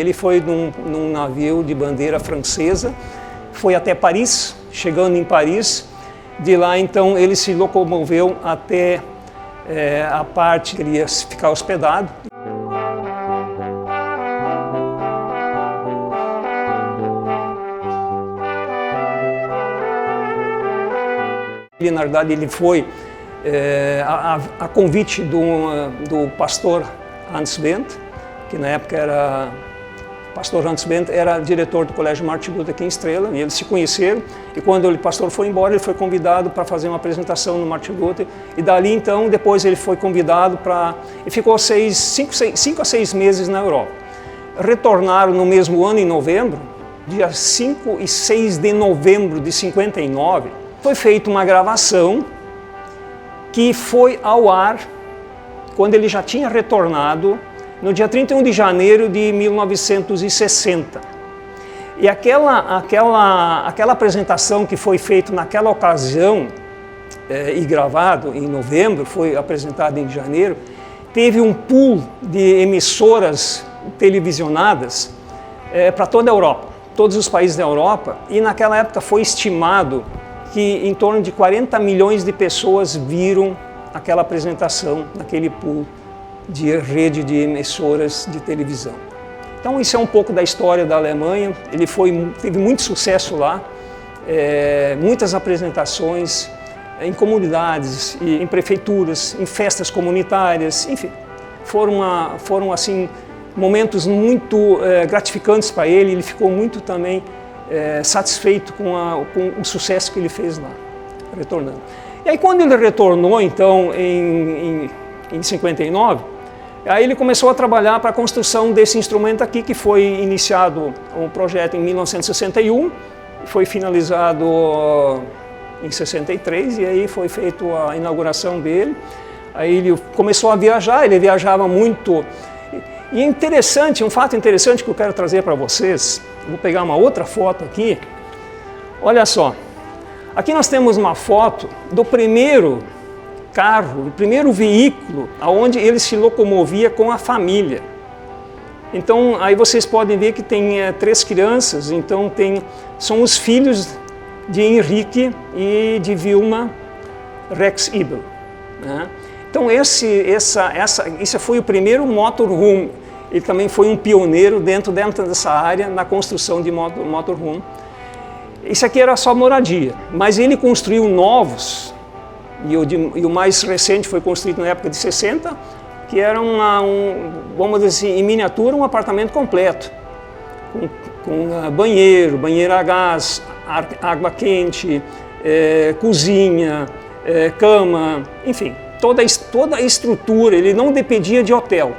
Ele foi num navio de bandeira francesa, foi até Paris, chegando em Paris. De lá, então, ele se locomoveu até a parte que ele ia ficar hospedado. E, na verdade, ele foi a convite do pastor Hans Wendt, que na época era... O pastor Hans Wendt era diretor do Colégio Martin Luther aqui em Estrela, e eles se conheceram, e quando o pastor foi embora, ele foi convidado para fazer uma apresentação no Martin Luther, e dali então, depois ele foi convidado para... e ficou 5 a 6 meses na Europa. Retornaram no mesmo ano, em novembro, dia 5 e 6 de novembro de 59, foi feita uma gravação que foi ao ar quando ele já tinha retornado, no dia 31 de janeiro de 1960. E aquela apresentação que foi feita naquela ocasião e gravado em novembro, foi apresentada em janeiro, teve um pool de emissoras televisionadas para toda a Europa, todos os países da Europa, e naquela época foi estimado que em torno de 40 milhões de pessoas viram aquela apresentação naquele pool de rede de emissoras de televisão. Então isso é um pouco da história da Alemanha. Ele teve muito sucesso lá, muitas apresentações em comunidades, em prefeituras, em festas comunitárias, enfim. Foram assim, momentos muito gratificantes para ele. Ele ficou muito também satisfeito com o sucesso que ele fez lá, retornando. E aí quando ele retornou então em 59, aí ele começou a trabalhar para a construção desse instrumento aqui, que foi iniciado um projeto em 1961, foi finalizado em 63, e aí foi feita a inauguração dele. Aí ele começou a viajar, ele viajava muito. E interessante, um fato interessante que eu quero trazer para vocês, vou pegar uma outra foto aqui. Olha só, aqui nós temos uma foto do primeiro carro, o primeiro veículo aonde ele se locomovia com a família. Então aí vocês podem ver que tem 3 crianças, então são os filhos de Henrique e de Vilma Rex-Ibel, né? Então esse foi o primeiro motorhome. Ele também foi um pioneiro dentro dessa área na construção de motorhome. Isso aqui era só moradia, mas ele construiu novos. E o mais recente foi construído na época de 60, que era vamos dizer assim, em miniatura, um apartamento completo, com banheiro a gás, água quente, cozinha, cama, enfim, toda a estrutura. Ele não dependia de hotel.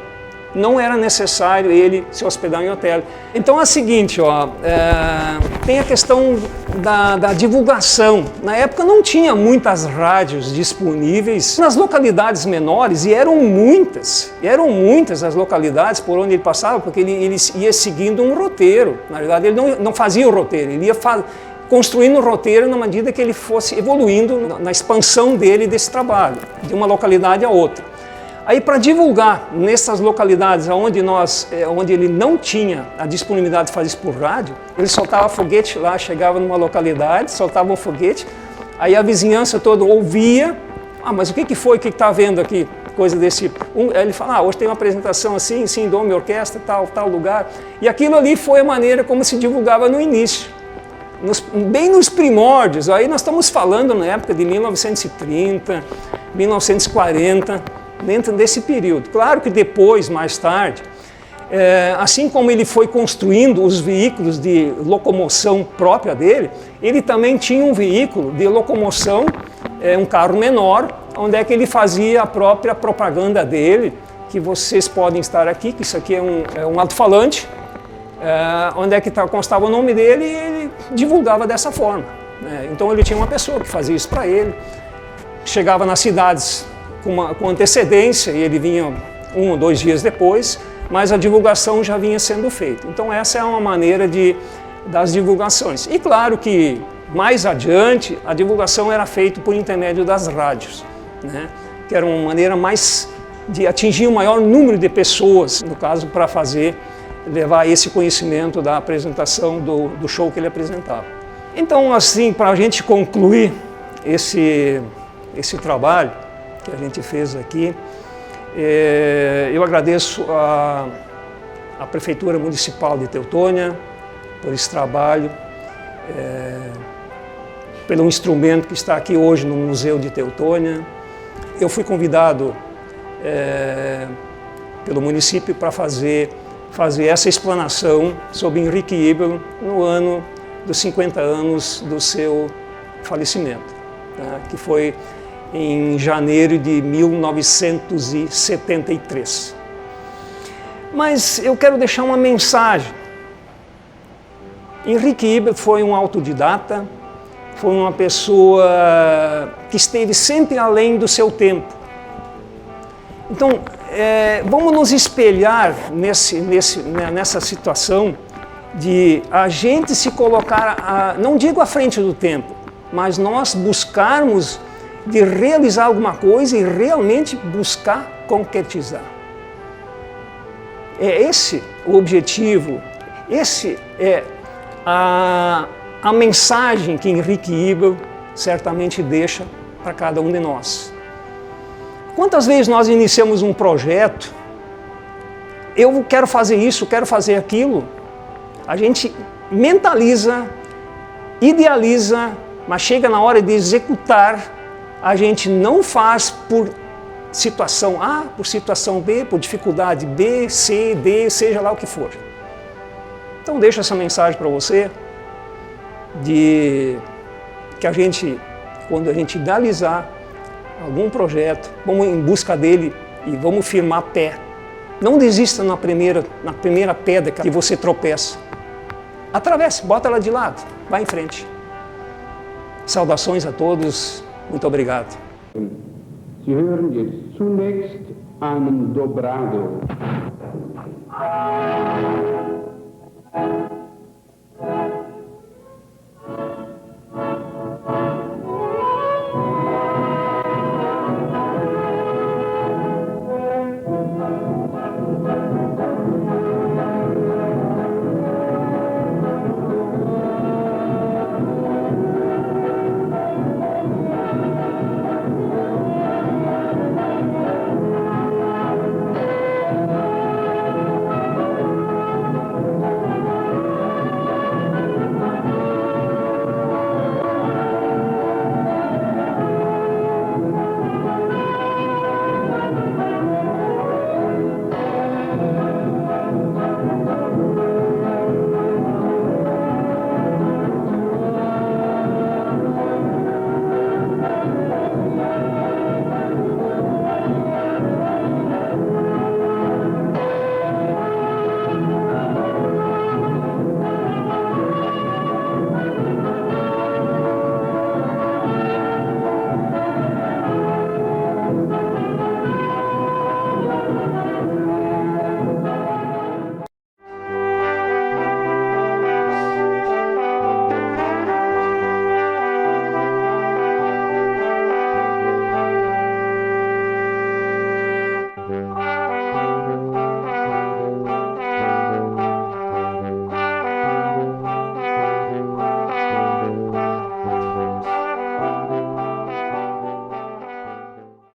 Não era necessário ele se hospedar em hotel. Então é o seguinte, tem a questão da divulgação. Na época não tinha muitas rádios disponíveis nas localidades menores, e eram muitas as localidades por onde ele passava, porque ele ia seguindo um roteiro. Na verdade, ele não fazia o roteiro, ele ia construindo o roteiro na medida que ele fosse evoluindo na expansão desse trabalho, de uma localidade a outra. Aí, para divulgar nessas localidades onde ele não tinha a disponibilidade de fazer isso por rádio, ele soltava foguete lá, chegava numa localidade, soltava um foguete, aí a vizinhança toda ouvia. Mas o que foi? O que está vendo aqui? Coisa desse tipo. Aí ele fala, hoje tem uma apresentação assim, sim, Dome Orquestra, tal lugar. E aquilo ali foi a maneira como se divulgava no início. Bem nos primórdios, aí nós estamos falando na época de 1930, 1940, dentro desse período. Claro que depois, mais tarde, assim como ele foi construindo os veículos de locomoção própria dele, ele também tinha um veículo de locomoção, um carro menor, onde é que ele fazia a própria propaganda dele, que vocês podem estar aqui, que isso aqui é um alto-falante, onde é que constava o nome dele, e ele divulgava dessa forma, né? Então ele tinha uma pessoa que fazia isso para ele, chegava nas cidades com antecedência, e ele vinha 1 ou 2 dias depois, mas a divulgação já vinha sendo feita. Então essa é uma maneira das divulgações. E claro que mais adiante a divulgação era feita por intermédio das rádios, né? Que era uma maneira mais de atingir o maior número de pessoas, no caso, para fazer levar esse conhecimento da apresentação do show que ele apresentava. Então, assim, para a gente concluir esse trabalho que a gente fez aqui, eu agradeço a Prefeitura Municipal de Teutônia por esse trabalho, pelo instrumento que está aqui hoje no Museu de Teutônia. Eu fui convidado pelo município para fazer essa explanação sobre Henrique Ibel no ano dos 50 anos do seu falecimento, tá? Que foi em janeiro de 1973. Mas eu quero deixar uma mensagem. Henrique Ibel foi um autodidata, foi uma pessoa que esteve sempre além do seu tempo. Então, vamos nos espelhar nessa situação de a gente se colocar, não digo à frente do tempo, mas nós buscarmos de realizar alguma coisa e realmente buscar concretizar. É esse o objetivo, esse é a mensagem que Henrique Ibel certamente deixa para cada um de nós. Quantas vezes nós iniciamos um projeto, eu quero fazer isso, quero fazer aquilo, a gente mentaliza, idealiza, mas chega na hora de executar, a gente não faz por situação A, por situação B, por dificuldade B, C, D, seja lá o que for. Então deixo essa mensagem para você, de que a gente, quando a gente idealizar algum projeto, vamos em busca dele e vamos firmar pé. Não desista na primeira pedra que você tropeça. Atravesse, bota ela de lado, vai em frente. Saudações a todos, muito obrigado. Sie hören jetzt zunächst einen Dobrado.